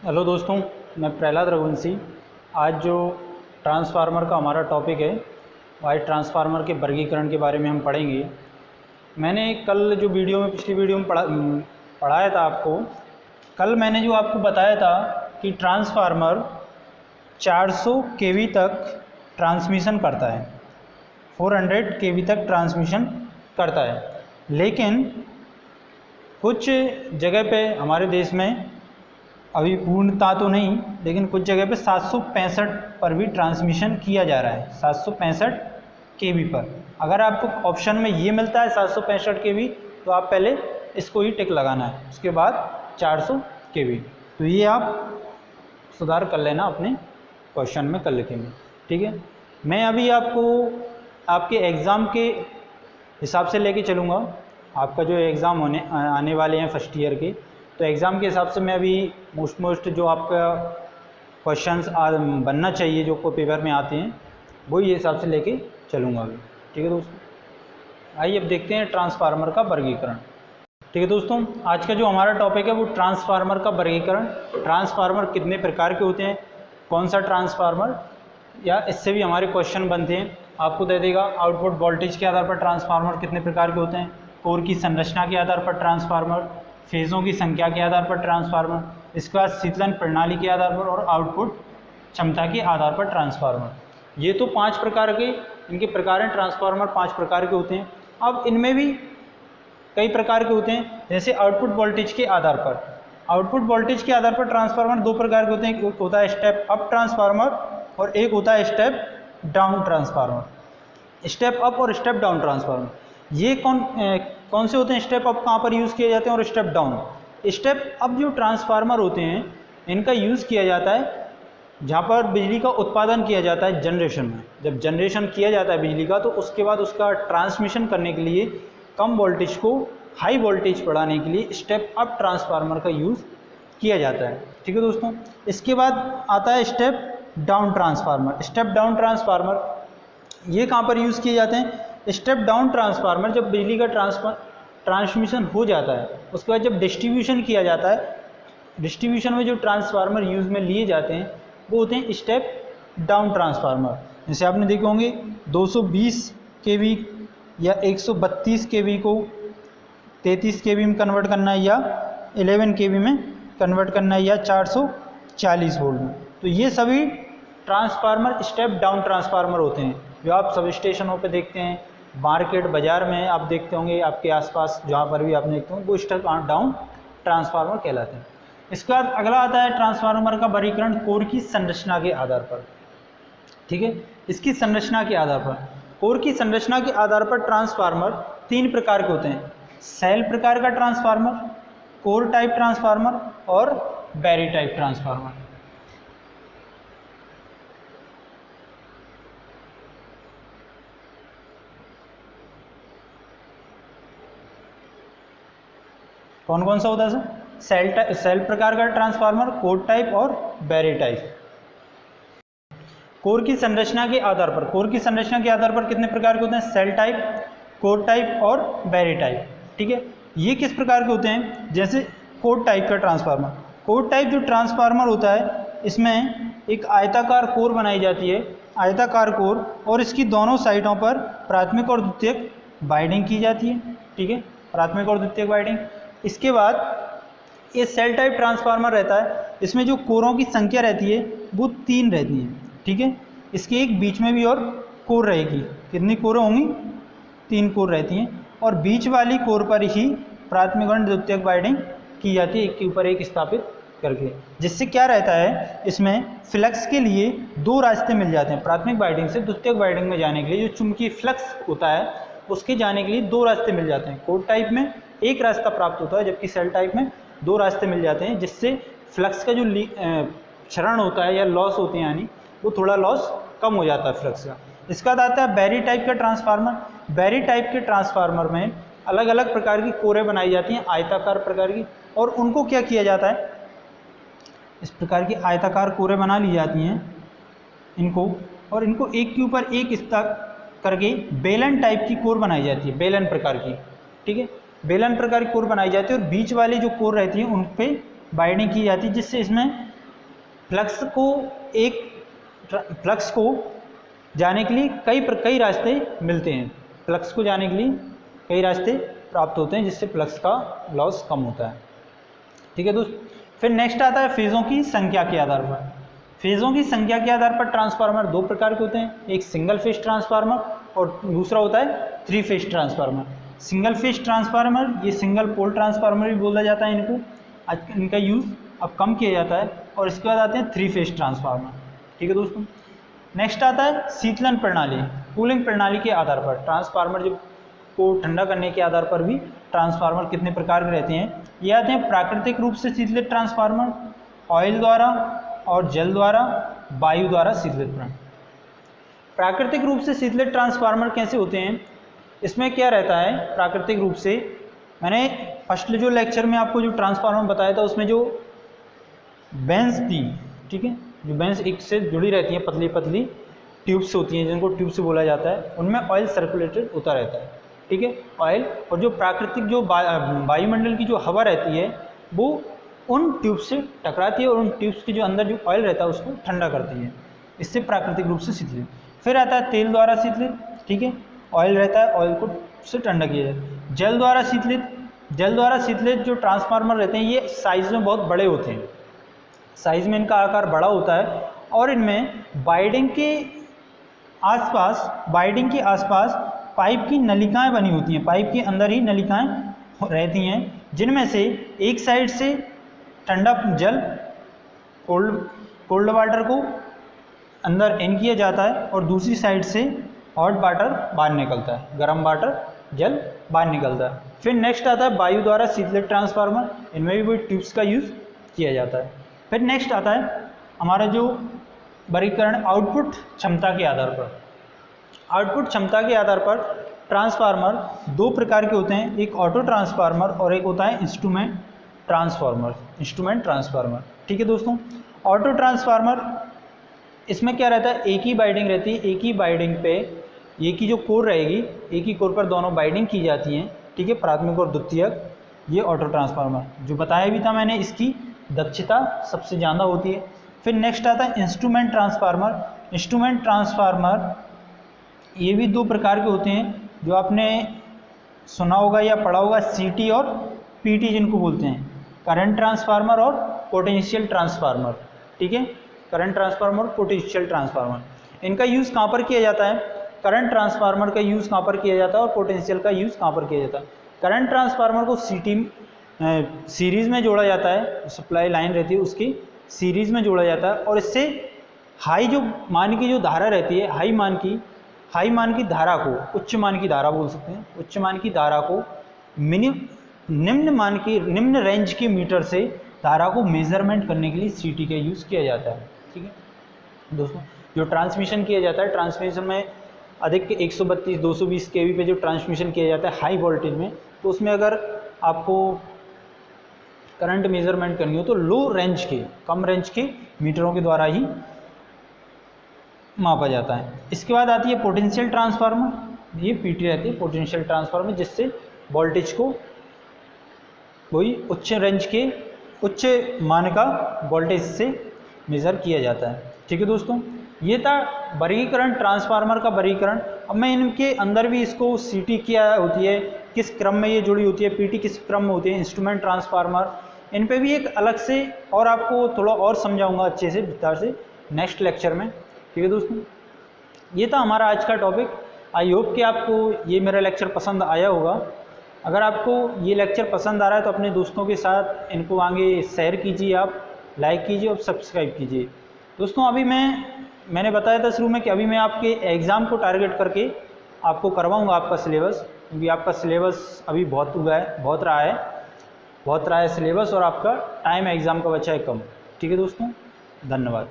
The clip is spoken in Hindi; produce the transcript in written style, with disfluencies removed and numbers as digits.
हेलो दोस्तों, मैं प्रहलाद रघुवंशी। आज जो ट्रांसफार्मर का हमारा टॉपिक है, आज ट्रांसफार्मर के वर्गीकरण के बारे में हम पढ़ेंगे। मैंने कल जो वीडियो में पिछली वीडियो में पढ़ाया था आपको, कल मैंने जो आपको बताया था कि ट्रांसफार्मर 400 केवी तक ट्रांसमिशन करता है, 400 केवी तक ट्रांसमिशन करता है। लेकिन कुछ जगह पे हमारे देश में अभी पूर्णता तो नहीं, लेकिन कुछ जगह पे 765 पर भी ट्रांसमिशन किया जा रहा है, 765 केवी पर। अगर आपको ऑप्शन में ये मिलता है 765 केवी, तो आप पहले इसको ही टिक लगाना है, उसके बाद 400 केवी। तो ये आप सुधार कर लेना अपने क्वेश्चन में कल लिखेंगे, ठीक है। मैं अभी आपको आपके एग्ज़ाम के हिसाब से लेके चलूँगा। आपका जो एग्ज़ाम आने वाले हैं फर्स्ट ईयर के, तो एग्ज़ाम के हिसाब से मैं अभी मोस्ट जो आपका क्वेश्चंस बनना चाहिए जो को पेपर में आते हैं, वही हिसाब से लेके चलूँगा अभी, ठीक है दोस्तों। आइए अब देखते हैं ट्रांसफार्मर का वर्गीकरण। ठीक है दोस्तों, आज का जो हमारा टॉपिक है वो ट्रांसफार्मर का वर्गीकरण। ट्रांसफार्मर कितने प्रकार के होते हैं, कौन सा ट्रांसफार्मर, या इससे भी हमारे क्वेश्चन बनते हैं। आपको दे देगा आउटपुट वोल्टेज के आधार पर ट्रांसफार्मर कितने प्रकार के होते हैं, कोर की संरचना के आधार पर ट्रांसफार्मर, फेज़ों की संख्या के आधार पर ट्रांसफार्मर, इसके बाद शीतलन प्रणाली के आधार पर, और आउटपुट क्षमता के आधार पर ट्रांसफार्मर। ये तो 5 प्रकार के इनके प्रकार हैं। ट्रांसफार्मर 5 प्रकार के होते हैं। अब इनमें भी कई प्रकार के होते हैं, जैसे आउटपुट वोल्टेज के आधार पर। आउटपुट वोल्टेज के आधार पर ट्रांसफार्मर 2 प्रकार के होते हैं, एक होता है स्टेप अप ट्रांसफार्मर और एक होता है step down transformer. Step up और स्टेप डाउन ट्रांसफार्मर ये कौन से होते हैं, स्टेप अप कहाँ पर यूज़ किए जाते हैं और स्टेप डाउन। स्टेप अप जो ट्रांसफार्मर होते हैं इनका यूज़ किया जाता है जहाँ पर बिजली का उत्पादन किया जाता है जनरेशन में। जब जनरेशन किया जाता है बिजली का, तो उसके बाद उसका ट्रांसमिशन करने के लिए कम वोल्टेज को हाई वोल्टेज बढ़ाने के लिए स्टेप अप ट्रांसफार्मर का यूज़ किया जाता है, ठीक है दोस्तों। इसके बाद आता है step down transformer. Step down transformer ये कहाँ पर यूज़ किए जाते हैं, स्टेप डाउन ट्रांसफार्मर जब बिजली का ट्रांसमिशन हो जाता है, उसके बाद जब डिस्ट्रीब्यूशन किया जाता है, डिस्ट्रीब्यूशन में जो ट्रांसफार्मर यूज़ में लिए जाते हैं वो होते हैं स्टेप डाउन ट्रांसफार्मर। जैसे आपने देखे होंगे 220 केवी या 132 केवी को 33 केवी में कन्वर्ट करना है, या 11 केवी में कन्वर्ट करना है, या 440 वोल्ट में। तो ये सभी ट्रांसफार्मर स्टेप डाउन ट्रांसफार्मर होते हैं, जो आप सब स्टेशनों पे देखते हैं, मार्केट बाज़ार में आप देखते होंगे, आपके आसपास जहाँ पर भी आप देखते होंगे, वो स्टेप डाउन ट्रांसफार्मर कहलाते हैं। इसके बाद अगला आता है ट्रांसफार्मर का वर्गीकरण कोर की संरचना के आधार पर, ठीक है। इसकी संरचना के आधार पर, कोर की संरचना के आधार पर ट्रांसफार्मर 3 प्रकार के होते हैं, सेल प्रकार का ट्रांसफार्मर, कोर टाइप ट्रांसफार्मर और बैरी टाइप ट्रांसफार्मर। कौन कौन सा होता है सर, सेल प्रकार का ट्रांसफार्मर, कोर टाइप और बैरी टाइप। कोर की संरचना के आधार पर, कोर की संरचना के आधार पर कितने प्रकार के होते हैं, सेल टाइप, कोर टाइप और बैरी टाइप, ठीक है। ये किस प्रकार के होते हैं, जैसे कोर टाइप का ट्रांसफार्मर। कोर टाइप जो ट्रांसफार्मर होता है, इसमें एक आयताकार कोर बनाई जाती है, आयताकार कोर, और इसकी दोनों साइडों पर प्राथमिक और द्वितीयक वाइंडिंग की जाती है, ठीक है, प्राथमिक और द्वितीयक वाइंडिंग। इसके बाद ये सेल टाइप ट्रांसफार्मर रहता है, इसमें जो कोरों की संख्या रहती है वो 3 रहती है, ठीक है। इसके एक बीच में भी और कोर रहेगी, कितनी कोर होंगी, 3 कोर रहती हैं, और बीच वाली कोर पर ही प्राथमिक और द्वितीयक वाइंडिंग की जाती है, एक के ऊपर एक स्थापित करके। जिससे क्या रहता है, इसमें फ्लक्स के लिए 2 रास्ते मिल जाते हैं, प्राथमिक वाइंडिंग से द्वितीयक वाइंडिंग में जाने के लिए जो चुंबकीय फ्लक्स होता है उसके जाने के लिए 2 रास्ते मिल जाते हैं। कोर टाइप में एक रास्ता प्राप्त होता है, जबकि सेल टाइप में 2 रास्ते मिल जाते हैं, जिससे फ्लक्स का जो क्षरण होता है या लॉस होते हैं, यानी वो थोड़ा लॉस कम हो जाता है फ्लक्स का। इसका बाद आता है बैरी टाइप का ट्रांसफार्मर। बैरी टाइप के ट्रांसफार्मर में अलग अलग प्रकार की कोरें बनाई जाती हैं, आयताकार प्रकार की, और उनको क्या किया जाता है, इस प्रकार की आयताकार कोरें बना ली जाती हैं इनको, और इनको एक के ऊपर एक स्तर करके बेलन टाइप की कोर बनाई जाती है, बेलन प्रकार की, ठीक है। बेलन प्रकार की कोर बनाई जाती है, और बीच वाली जो कोर रहती है उन पे बाइंडिंग की जाती है, जिससे इसमें फ्लक्स को जाने के लिए कई रास्ते मिलते हैं, फ्लक्स को जाने के लिए कई रास्ते प्राप्त होते हैं, जिससे फ्लक्स का लॉस कम होता है। ठीक है दोस्त। फिर नेक्स्ट आता है फेज़ों की संख्या के आधार पर। फेज़ों की संख्या के आधार पर ट्रांसफार्मर दो प्रकार के होते हैं, एक सिंगल फेज ट्रांसफार्मर और दूसरा होता है three phase transformer. Single phase transformer, ये सिंगल पोल ट्रांसफार्मर भी बोला जाता है इनको, आज इनका यूज़ अब कम किया जाता है। और इसके बाद आते हैं थ्री फेज ट्रांसफार्मर। ठीक है दोस्तों। नेक्स्ट आता है शीतलन प्रणाली, कूलिंग प्रणाली के आधार पर ट्रांसफार्मर जो को ठंडा करने के आधार पर भी ट्रांसफार्मर कितने प्रकार के रहते हैं। ये आते हैं प्राकृतिक रूप से शीतलित ट्रांसफार्मर, ऑयल द्वारा और जल द्वारा, वायु द्वारा शीतलित। प्राकृतिक रूप से शीतलित ट्रांसफार्मर कैसे होते हैं, इसमें क्या रहता है प्राकृतिक रूप से, मैंने फर्स्ट जो लेक्चर में आपको जो ट्रांसफार्मर बताया था उसमें जो बेंस थी, ठीक है, जो बेंस एक से जुड़ी रहती हैं, पतली पतली ट्यूब्स होती हैं जिनको ट्यूब से बोला जाता है, उनमें ऑयल सर्कुलेटेड होता रहता है। ठीक है, ऑयल। और जो प्राकृतिक जो वायुमंडल की जो हवा रहती है वो उन ट्यूब्स से टकराती है और उन ट्यूब्स के जो अंदर जो ऑयल रहता है उसको ठंडा करती है, इससे प्राकृतिक रूप से शीतलित। फिर आता है तेल द्वारा शीतलित। ठीक है, ऑयल रहता है, ऑयल को से ठंडा किया जाए। जल द्वारा शीतलित, जल द्वारा शीतलित जो ट्रांसफार्मर रहते हैं ये साइज में बहुत बड़े होते हैं, साइज में इनका आकार बड़ा होता है और इनमें वाइडिंग के आसपास पाइप की नलिकाएं बनी होती हैं, पाइप के अंदर ही नलिकाएं रहती हैं, जिनमें से एक साइड से ठंडा जल कोल्ड वाटर को अंदर इन किया जाता है और दूसरी साइड से हॉट वाटर बाहर निकलता है, गर्म वाटर जल बाहर निकलता है। फिर नेक्स्ट आता है वायु द्वारा शीतलित ट्रांसफार्मर, इनमें भी वही ट्यूब्स का यूज़ किया जाता है। फिर नेक्स्ट आता है हमारा जो वर्गीकरण आउटपुट क्षमता के आधार पर। आउटपुट क्षमता के आधार पर ट्रांसफार्मर दो प्रकार के होते हैं, एक ऑटो ट्रांसफार्मर और एक होता है इंस्ट्रूमेंट ट्रांसफार्मर। ठीक है दोस्तों। ऑटो ट्रांसफार्मर इसमें क्या रहता है, एक ही बाइंडिंग रहती है, एक ही बाइंडिंग पे एक ही जो कोर रहेगी, एक ही कोर पर दोनों बाइंडिंग की जाती हैं। ठीक है, प्राथमिक और द्वितीयक। ये ऑटो ट्रांसफार्मर जो बताया भी था मैंने, इसकी दक्षता सबसे ज़्यादा होती है। फिर नेक्स्ट आता है इंस्ट्रूमेंट ट्रांसफार्मर। ये भी दो प्रकार के होते हैं, जो आपने सुना होगा या पढ़ा होगा, सीटी और पीटी जिनको बोलते हैं, करंट ट्रांसफार्मर और पोटेंशियल ट्रांसफार्मर। ठीक है, करंट ट्रांसफार्मर और पोटेंशियल ट्रांसफार्मर, इनका यूज़ कहाँ पर किया जाता है, करंट ट्रांसफार्मर का यूज़ कहाँ पर किया जाता है और पोटेंशियल का यूज़ कहाँ पर किया जाता है। करंट ट्रांसफार्मर को सीरीज़ में जोड़ा जाता है, सप्लाई लाइन रहती है उसकी सीरीज़ में जोड़ा जाता है और इससे हाई जो मान की जो धारा रहती है, हाई मान की धारा को उच्च मान की धारा बोल सकते हैं, उच्च मान की धारा को निम्न रेंज के मीटर से धारा को मेजरमेंट करने के लिए सीटी का यूज़ किया जाता है। ठीक है दोस्तों। जो ट्रांसमिशन किया जाता है, ट्रांसमिशन में अधिक 132-220 केवी पे जो ट्रांसमिशन किया जाता है हाई वोल्टेज में, तो उसमें अगर आपको करंट मेजरमेंट करनी हो तो कम रेंज के मीटरों के द्वारा ही मापा जाता है। इसके बाद आती है पोटेंशियल ट्रांसफार्मर, ये पीटी रहती है पोटेंशियल ट्रांसफार्मर, जिससे वोल्टेज को कोई उच्च मान का वोल्टेज से मेज़र किया जाता है। ठीक है दोस्तों, ये था वर्गीकरण, ट्रांसफार्मर का वर्गीकरण। अब मैं इनके अंदर भी इसको सीटी क्या होती है, किस क्रम में ये जुड़ी होती है, पीटी किस क्रम में होती है, इंस्ट्रूमेंट ट्रांसफार्मर, इन पे भी एक अलग से और आपको थोड़ा और समझाऊंगा अच्छे से विस्तार से नेक्स्ट लेक्चर में। ठीक है दोस्तों, ये था हमारा आज का टॉपिक। आई होप कि आपको ये मेरा लेक्चर पसंद आया होगा। अगर आपको ये लेक्चर पसंद आ रहा है तो अपने दोस्तों के साथ इनको आगे शेयर कीजिए, आप लाइक कीजिए और सब्सक्राइब कीजिए। दोस्तों अभी मैंने बताया था शुरू में कि अभी मैं आपके एग्ज़ाम को टारगेट करके आपको करवाऊंगा आपका सिलेबस, क्योंकि आपका सिलेबस अभी बहुत रहा है सिलेबस, और आपका टाइम एग्ज़ाम का बचा है कम। ठीक है दोस्तों, धन्यवाद।